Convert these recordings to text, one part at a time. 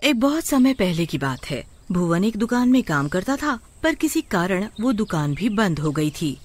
एक बहुत समय पहले की बात है। भुवन एक दुकान में काम करता था, पर किसी कारण वो दुकान भी बंद हो गई थी।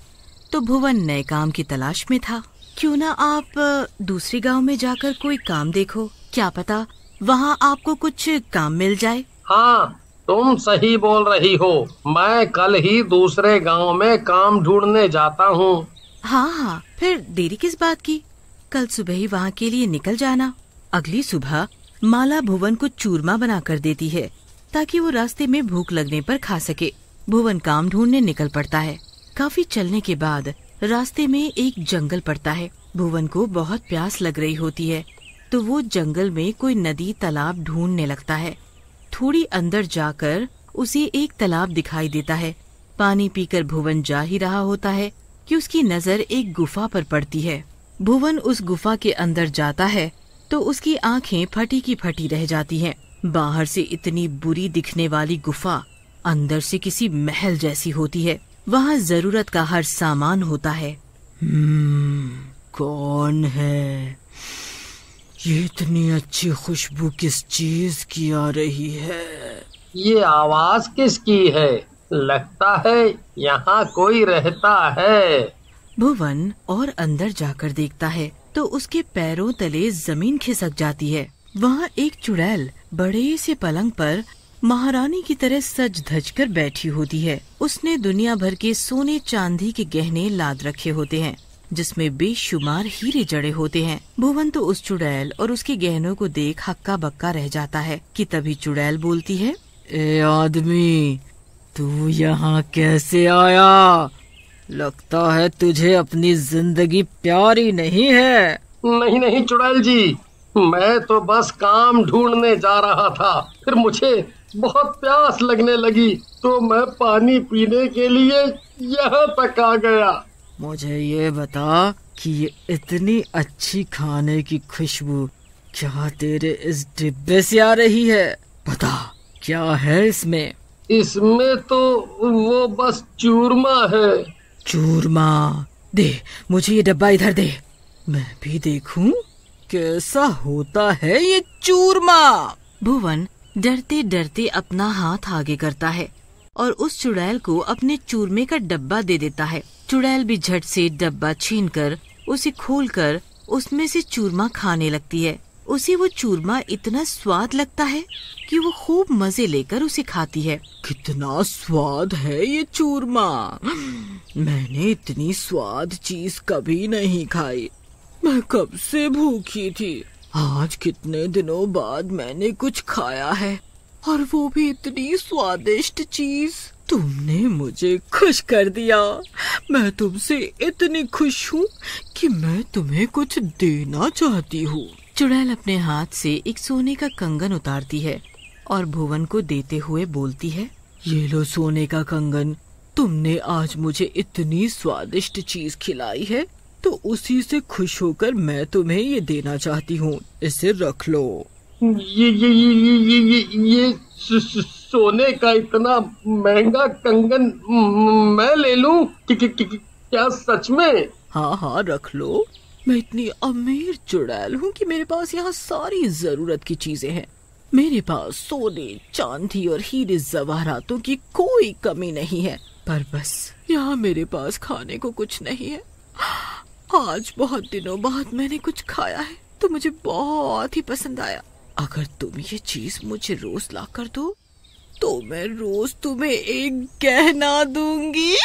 तो भुवन नए काम की तलाश में था। क्यों ना आप दूसरे गांव में जाकर कोई काम देखो, क्या पता वहाँ आपको कुछ काम मिल जाए। हाँ, तुम सही बोल रही हो। मैं कल ही दूसरे गांव में काम ढूंढने जाता हूँ। हाँ, फिर देरी किस बात की, कल सुबह ही वहाँ के लिए निकल जाना। अगली सुबह माला भुवन को चूरमा बना कर देती है ताकि वो रास्ते में भूख लगने पर खा सके। भुवन काम ढूंढने निकल पड़ता है। काफी चलने के बाद रास्ते में एक जंगल पड़ता है। भुवन को बहुत प्यास लग रही होती है, तो वो जंगल में कोई नदी तालाब ढूंढने लगता है। थोड़ी अंदर जाकर उसे एक तालाब दिखाई देता है। पानी पीकर भुवन जा ही रहा होता है कि उसकी नजर एक गुफा पर पड़ती है। भुवन उस गुफा के अंदर जाता है तो उसकी आंखें फटी की फटी रह जाती हैं। बाहर से इतनी बुरी दिखने वाली गुफा अंदर से किसी महल जैसी होती है। वहाँ जरूरत का हर सामान होता है। कौन है? ये इतनी अच्छी खुशबू किस चीज की आ रही है? ये आवाज किसकी है? लगता है यहाँ कोई रहता है। भुवन और अंदर जाकर देखता है तो उसके पैरों तले जमीन खिसक जाती है। वहाँ एक चुड़ैल बड़े से पलंग पर महारानी की तरह सज धज कर बैठी होती है। उसने दुनिया भर के सोने चांदी के गहने लाद रखे होते हैं, जिसमें बेशुमार हीरे जड़े होते हैं। भुवन तो उस चुड़ैल और उसके गहनों को देख हक्का बक्का रह जाता है कि तभी चुड़ैल बोलती है, ए आदमी, तू यहाँ कैसे आया? लगता है तुझे अपनी जिंदगी प्यारी नहीं है। नहीं नहीं चुड़ैल जी, मैं तो बस काम ढूंढने जा रहा था। फिर मुझे बहुत प्यास लगने लगी तो मैं पानी पीने के लिए यहाँ तक आ गया। मुझे ये बता कि ये इतनी अच्छी खाने की खुशबू क्या तेरे इस डिब्बे से आ रही है? बता, क्या है इसमें? इसमें तो वो बस चूरमा है। चूरमा? दे मुझे ये डब्बा, इधर दे, मैं भी देखूं कैसा होता है ये चूरमा। भुवन डरते डरते अपना हाथ आगे करता है और उस चुड़ैल को अपने चूरमे का डब्बा दे देता है। चुड़ैल भी झट से डब्बा छीनकर उसे खोलकर उसमें से चूरमा खाने लगती है। उसे वो चूरमा इतना स्वाद लगता है कि वो खूब मजे लेकर उसे खाती है। कितना स्वाद है ये चूरमा! मैंने इतनी स्वाद चीज कभी नहीं खाई। मैं कब से भूखी थी। आज कितने दिनों बाद मैंने कुछ खाया है, और वो भी इतनी स्वादिष्ट चीज। तुमने मुझे खुश कर दिया। मैं तुमसे इतनी खुश हूँ कि मैं तुम्हें कुछ देना चाहती हूँ। चुड़ैल अपने हाथ से एक सोने का कंगन उतारती है और भुवन को देते हुए बोलती है, ये लो सोने का कंगन। तुमने आज मुझे इतनी स्वादिष्ट चीज खिलाई है, तो उसी से खुश होकर मैं तुम्हें ये देना चाहती हूँ। इसे रख लो। ये सोने का इतना महंगा कंगन मैं ले लूं? क्या सच में? हाँ हाँ, रख लो। मैं इतनी अमीर चुड़ैल हूँ कि मेरे पास यहाँ सारी जरूरत की चीजें हैं। मेरे पास सोने, चांदी और हीरे जवाहरातों की कोई कमी नहीं है, पर बस यहाँ मेरे पास खाने को कुछ नहीं है। आज बहुत दिनों बाद मैंने कुछ खाया है तो मुझे बहुत ही पसंद आया। अगर तुम ये चीज मुझे रोज ला कर दो तो मैं रोज तुम्हें एक गहना दूंगी।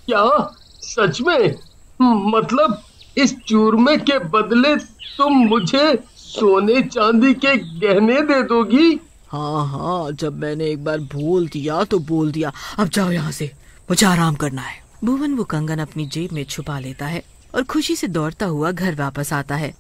क्या सच में? मतलब इस चूरमे के बदले तुम मुझे सोने चांदी के गहने दे दोगी? हाँ हाँ, जब मैंने एक बार बोल दिया तो बोल दिया। अब जाओ यहाँ से, मुझे आराम करना है। भुवन वो कंगन अपनी जेब में छुपा लेता है और खुशी से दौड़ता हुआ घर वापस आता है।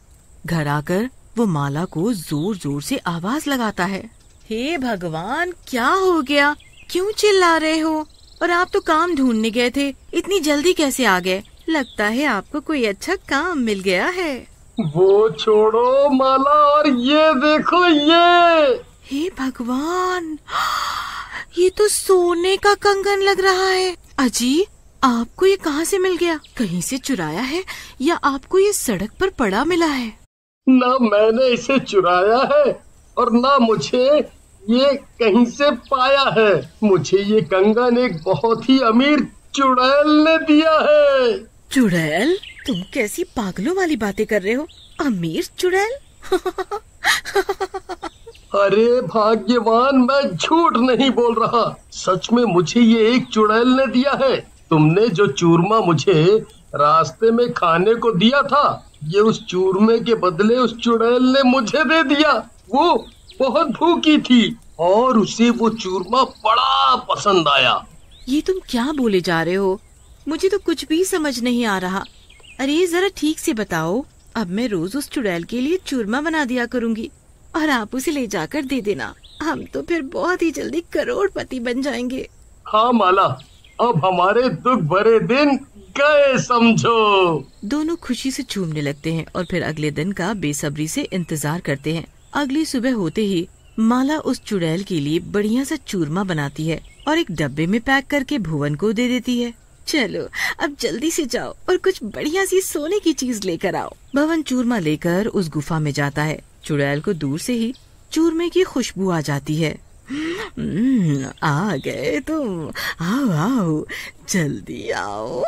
घर आकर वो माला को जोर जोर से आवाज लगाता है, हे भगवान, क्या हो गया? क्यों चिल्ला रहे हो? और आप तो काम ढूंढने गए थे, इतनी जल्दी कैसे आ गए? लगता है आपको कोई अच्छा काम मिल गया है। वो छोड़ो माला, और ये देखो ये। हे भगवान, ये तो सोने का कंगन लग रहा है। अजी, आपको ये कहाँ से मिल गया? कहीं से चुराया है या आपको ये सड़क पर पड़ा मिला है? ना मैंने इसे चुराया है और ना मुझे ये कहीं से पाया है। मुझे ये कंगन एक बहुत ही अमीर चुड़ैल ने दिया है। चुड़ैल? तुम कैसी पागलों वाली बातें कर रहे हो? अमीर चुड़ैल? अरे भाग्यवान, मैं झूठ नहीं बोल रहा। सच में मुझे ये एक चुड़ैल ने दिया है। तुमने जो चूरमा मुझे रास्ते में खाने को दिया था, ये उस चूरमे के बदले उस चुड़ैल ने मुझे दे दिया। वो बहुत भूखी थी और उसे वो चूरमा बड़ा पसंद आया। ये तुम क्या बोले जा रहे हो? मुझे तो कुछ भी समझ नहीं आ रहा। अरे जरा ठीक से बताओ। अब मैं रोज उस चुड़ैल के लिए चूरमा बना दिया करूंगी और आप उसे ले जाकर दे देना। हम तो फिर बहुत ही जल्दी करोड़पति बन जाएंगे। हाँ माला, अब हमारे दुख भरे दिन गए समझो। दोनों खुशी से झूमने लगते हैं और फिर अगले दिन का बेसब्री से इंतजार करते हैं। अगली सुबह होते ही माला उस चुड़ैल के लिए बढ़िया सा चूरमा बनाती है और एक डब्बे में पैक करके भुवन को दे देती है। चलो अब जल्दी से जाओ और कुछ बढ़िया सी सोने की चीज लेकर आओ। भुवन चूरमा लेकर उस गुफा में जाता है। चुड़ैल को दूर से ही चूरमे की खुशबू आ जाती है। आ गए तुम, आओ आओ, जल्दी आओ।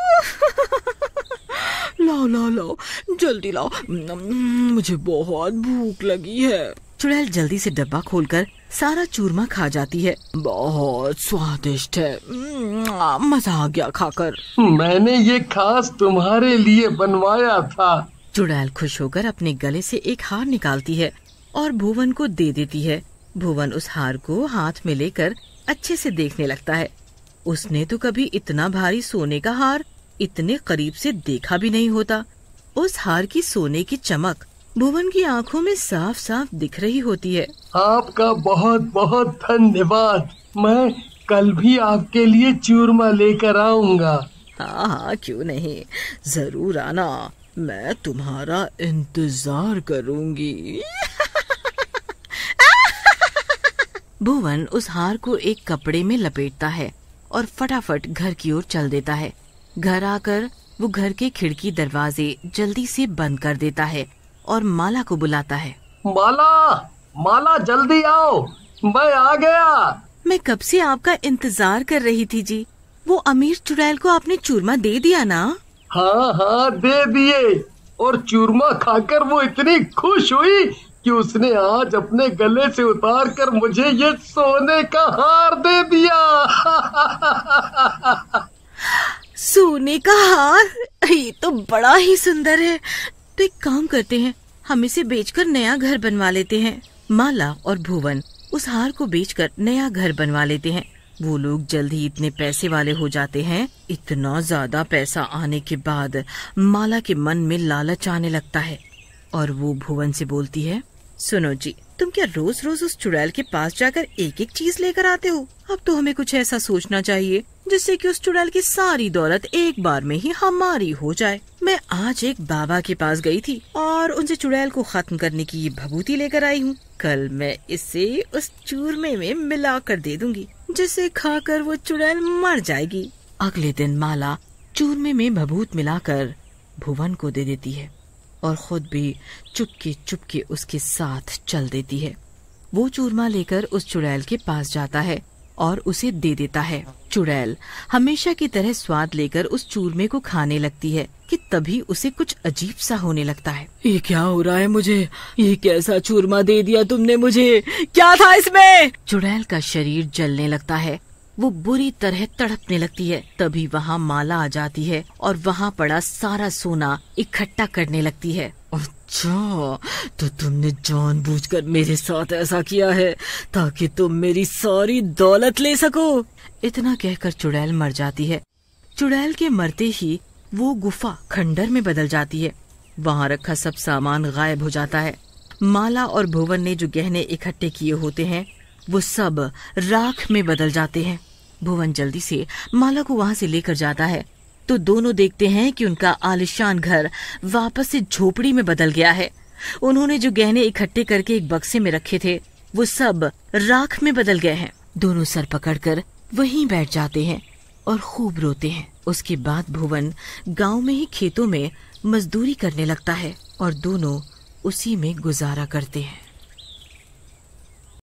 लाओ लाओ लाओ, जल्दी लाओ, मुझे बहुत भूख लगी है। चुड़ैल जल्दी से डब्बा खोलकर सारा चूरमा खा जाती है। बहुत स्वादिष्ट है, मजा आ गया खाकर। मैंने ये खास तुम्हारे लिए बनवाया था। चुड़ैल खुश होकर अपने गले से एक हार निकालती है और भुवन को दे देती है। भुवन उस हार को हाथ में लेकर अच्छे से देखने लगता है। उसने तो कभी इतना भारी सोने का हार इतने करीब से देखा भी नहीं होता। उस हार की सोने की चमक भुवन की आंखों में साफ साफ दिख रही होती है। आपका बहुत बहुत धन्यवाद। मैं कल भी आपके लिए चूरमा लेकर आऊंगा। हाँ हाँ, क्यों नहीं, जरूर आना, मैं तुम्हारा इंतजार करूंगी। भुवन उस हार को एक कपड़े में लपेटता है और फटाफट घर की ओर चल देता है। घर आकर वो घर के खिड़की दरवाजे जल्दी से बंद कर देता है और माला को बुलाता है। माला, माला जल्दी आओ, मैं आ गया। मैं कब से आपका इंतजार कर रही थी जी। वो अमीर चुड़ैल को आपने चूरमा दे दिया ना? हाँ हाँ, दे दिए। और चूरमा खाकर वो इतनी खुश हुई कि उसने आज अपने गले से उतार कर मुझे ये सोने का हार दे दिया। सोने का हार? ये तो बड़ा ही सुंदर है। तो एक काम करते हैं, हम इसे बेचकर नया घर बनवा लेते हैं। माला और भुवन उस हार को बेचकर नया घर बनवा लेते हैं। वो लोग जल्द ही इतने पैसे वाले हो जाते हैं। इतना ज्यादा पैसा आने के बाद माला के मन में लालच आने लगता है और वो भुवन से बोलती है, सुनो जी, तुम क्या रोज रोज उस चुड़ैल के पास जाकर एक एक चीज लेकर आते हो? अब तो हमें कुछ ऐसा सोचना चाहिए जिससे कि उस चुड़ैल की सारी दौलत एक बार में ही हमारी हो जाए। मैं आज एक बाबा के पास गई थी और उनसे चुड़ैल को खत्म करने की ये भभूति लेकर आई हूँ। कल मैं इसे उस चूरमे में मिला कर दे दूंगी, जिसे खाकर वो चुड़ैल मर जाएगी। अगले दिन माला चूरमे में भभूत मिलाकर भुवन को दे देती है और खुद भी चुपके चुपके उसके साथ चल देती है। वो चूरमा लेकर उस चुड़ैल के पास जाता है और उसे दे देता है। चुड़ैल हमेशा की तरह स्वाद लेकर उस चूरमे को खाने लगती है कि तभी उसे कुछ अजीब सा होने लगता है। ये क्या हो रहा है मुझे? ये कैसा चूरमा दे दिया तुमने मुझे? क्या था इसमें? चुड़ैल का शरीर जलने लगता है। वो बुरी तरह तड़पने लगती है। तभी वहाँ माला आ जाती है और वहाँ पड़ा सारा सोना इकट्ठा करने लगती है। अच्छा, तो तुमने जानबूझकर मेरे साथ ऐसा किया है ताकि तुम मेरी सारी दौलत ले सको। इतना कहकर चुड़ैल मर जाती है। चुड़ैल के मरते ही वो गुफा खंडर में बदल जाती है। वहाँ रखा सब सामान गायब हो जाता है। माला और भुवन ने जो गहने इकट्ठे किए होते हैं वो सब राख में बदल जाते हैं। भुवन जल्दी से माला को वहाँ से लेकर जाता है तो दोनों देखते हैं कि उनका आलिशान घर वापस से झोपड़ी में बदल गया है। उन्होंने जो गहने इकट्ठे करके एक बक्से में रखे थे वो सब राख में बदल गए हैं। दोनों सर पकड़कर वहीं बैठ जाते हैं और खूब रोते हैं। उसके बाद भुवन गांव में ही खेतों में मजदूरी करने लगता है और दोनों उसी में गुजारा करते हैं।